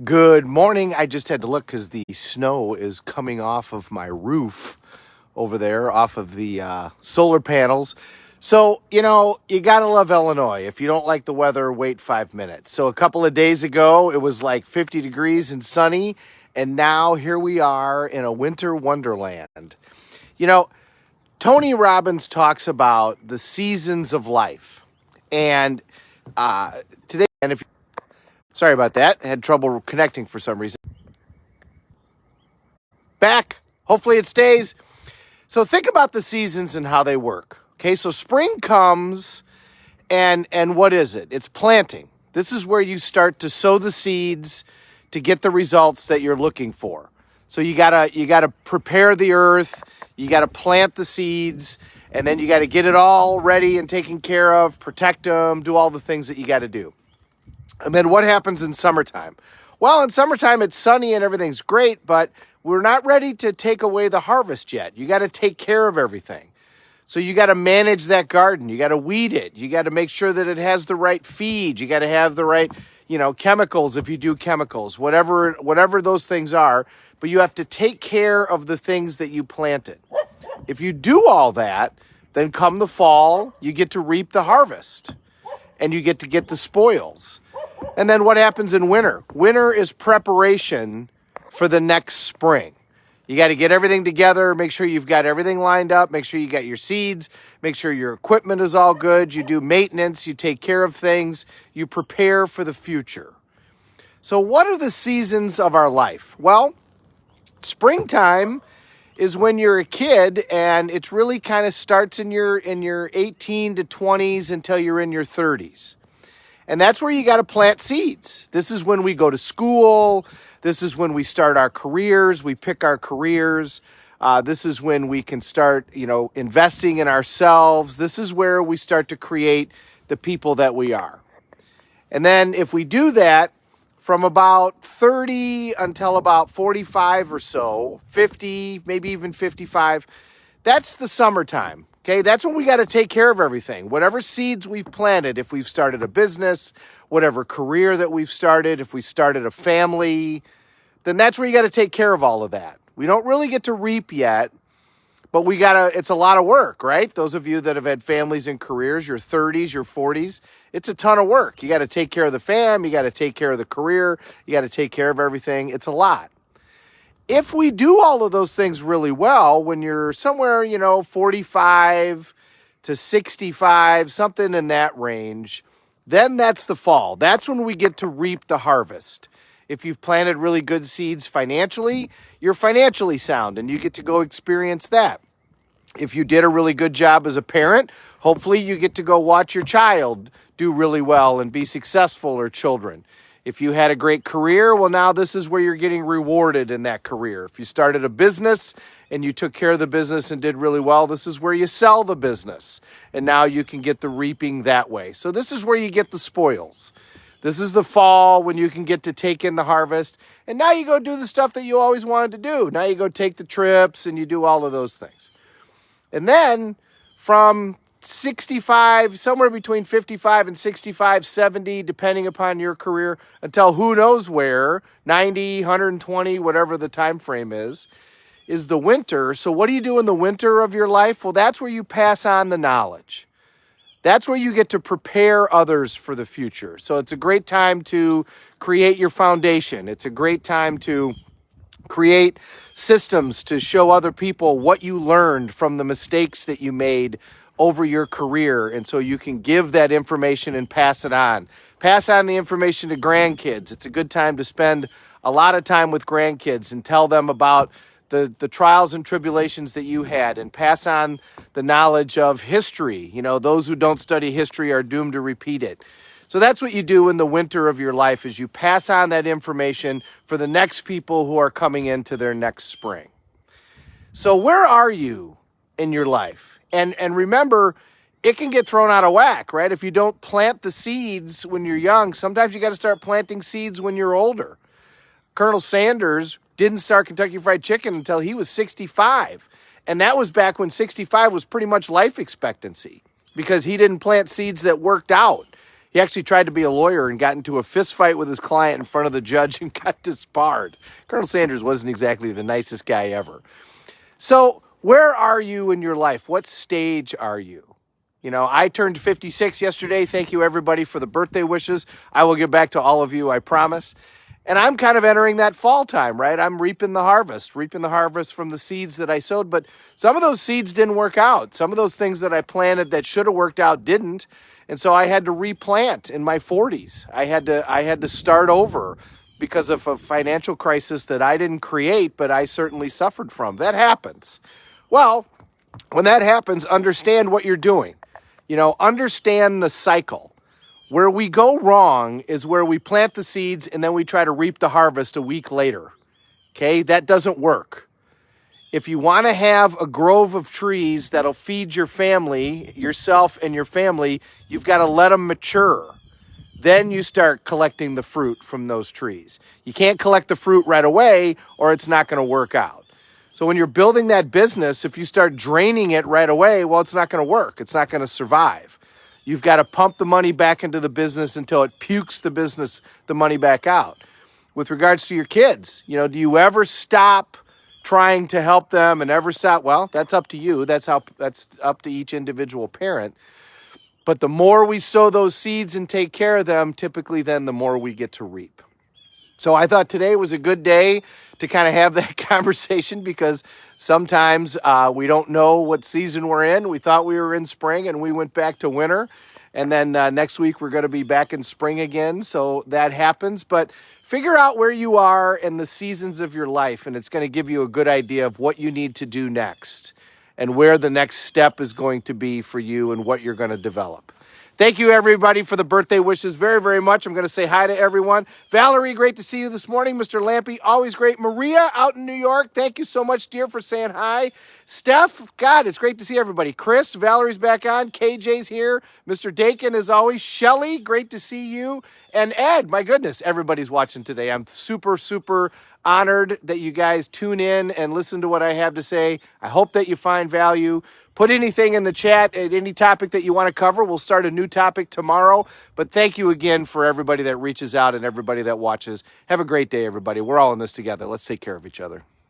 Good morning. I just had to look because the snow is coming off of my roof over there, off of the solar panels. So, you got to love Illinois. If you don't like the weather, wait 5 minutes. So, a couple of days ago, it was like 50 degrees and sunny. And now here we are in a winter wonderland. You know, Tony Robbins talks about the seasons of life. And today, and if sorry about that. I had trouble connecting for some reason. Back. Hopefully it stays. So think about the seasons and how they work. Okay, so spring comes and what is it? It's planting. This is where you start to sow the seeds to get the results that you're looking for. So you gotta prepare the earth, you gotta plant the seeds, and then you gotta get it all ready and taken care of, protect them, do all the things that you gotta do. And then what happens in summertime? Well, in summertime, it's sunny and everything's great, but we're not ready to take away the harvest yet. You got to take care of everything. So you got to manage that garden. You got to weed it. You got to make sure that it has the right feed. You got to have the right, chemicals if you do chemicals, whatever those things are. But you have to take care of the things that you planted. If you do all that, then come the fall, you get to reap the harvest and you get to get the spoils. And then what happens in winter? Winter is preparation for the next spring. You got to get everything together, make sure you've got everything lined up, make sure you got your seeds, make sure your equipment is all good, you do maintenance, you take care of things, you prepare for the future. So what are the seasons of our life? Well, springtime is when you're a kid and it's really kind of starts in your 18 to 20s until you're in your 30s. And that's where you got to plant seeds. This is when we go to school. This is when we start our careers. We pick our careers. This is when we can start, investing in ourselves. This is where we start to create the people that we are. And then if we do that from about 30 until about 45 or so, 50, maybe even 55, that's the summertime. Okay, that's when we got to take care of everything. Whatever seeds we've planted, if we've started a business, whatever career that we've started, if we started a family, then that's where you got to take care of all of that. We don't really get to reap yet, but it's a lot of work, right? Those of you that have had families and careers, your 30s, your 40s, it's a ton of work. You got to take care of the fam, you got to take care of the career, you got to take care of everything. It's a lot. If we do all of those things really well, when you're somewhere, 45 to 65, something in that range, then that's the fall. That's when we get to reap the harvest. If you've planted really good seeds financially, you're financially sound and you get to go experience that. If you did a really good job as a parent, hopefully you get to go watch your child do really well and be successful, or children. If you had a great career, well, now this is where you're getting rewarded in that career. If you started a business and you took care of the business and did really well, this is where you sell the business. And now you can get the reaping that way. So this is where you get the spoils. This is the fall when you can get to take in the harvest. And now you go do the stuff that you always wanted to do. Now you go take the trips and you do all of those things. And then from 65, somewhere between 55 and 65, 70, depending upon your career, until who knows where, 90, 120, whatever the time frame is the winter. So what do you do in the winter of your life? Well, that's where you pass on the knowledge. That's where you get to prepare others for the future. So it's a great time to create your foundation. It's a great time to create systems to show other people what you learned from the mistakes that you made over your career. And so you can give that information and pass it on. Pass on the information to grandkids. It's a good time to spend a lot of time with grandkids and tell them about the trials and tribulations that you had, and pass on the knowledge of history. Those who don't study history are doomed to repeat it. So that's what you do in the winter of your life, is you pass on that information for the next people who are coming into their next spring. So where are you in your life? And remember, it can get thrown out of whack, right? If you don't plant the seeds when you're young, sometimes you got to start planting seeds when you're older. Colonel Sanders didn't start Kentucky Fried Chicken until he was 65. And that was back when 65 was pretty much life expectancy, because he didn't plant seeds that worked out. He actually tried to be a lawyer and got into a fist fight with his client in front of the judge and got disbarred. Colonel Sanders wasn't exactly the nicest guy ever. So where are you in your life? What stage are you? You know, I turned 56 yesterday. Thank you, everybody, for the birthday wishes. I will get back to all of you, I promise. And I'm kind of entering that fall time, right? I'm reaping the harvest from the seeds that I sowed. But some of those seeds didn't work out. Some of those things that I planted that should have worked out didn't. And so I had to replant in my 40s. I had to start over because of a financial crisis that I didn't create, but I certainly suffered from. That happens. Well, when that happens, understand what you're doing. You know, understand the cycle. Where we go wrong is where we plant the seeds and then we try to reap the harvest a week later. Okay, that doesn't work. If you want to have a grove of trees that'll feed your family, yourself and your family, you've got to let them mature. Then you start collecting the fruit from those trees. You can't collect the fruit right away or it's not going to work out. So when you're building that business, if you start draining it right away, well, it's not going to work. It's not going to survive. You've got to pump the money back into the business until it pukes the money back out. With regards to your kids, you know, do you ever stop trying to help them and ever stop? Well, that's up to you. That's up to each individual parent. But the more we sow those seeds and take care of them, typically then the more we get to reap. So I thought today was a good day to kind of have that conversation because sometimes we don't know what season we're in. We thought we were in spring and we went back to winter. And then next week we're going to be back in spring again. So that happens. But figure out where you are in the seasons of your life, and it's going to give you a good idea of what you need to do next and where the next step is going to be for you and what you're going to develop. Thank you, everybody, for the birthday wishes very, very much. I'm going to say hi to everyone. Valerie, great to see you this morning. Mr. Lampy, always great. Maria out in New York, thank you so much, dear, for saying hi. Steph, God, it's great to see everybody. Chris, Valerie's back on. KJ's here. Mr. Dakin, as always. Shelly, great to see you. And Ed, my goodness, everybody's watching today. I'm super, super honored that you guys tune in and listen to what I have to say. I hope that you find value. Put anything in the chat, any topic that you want to cover. We'll start a new topic tomorrow. But thank you again for everybody that reaches out and everybody that watches. Have a great day, everybody. We're all in this together. Let's take care of each other.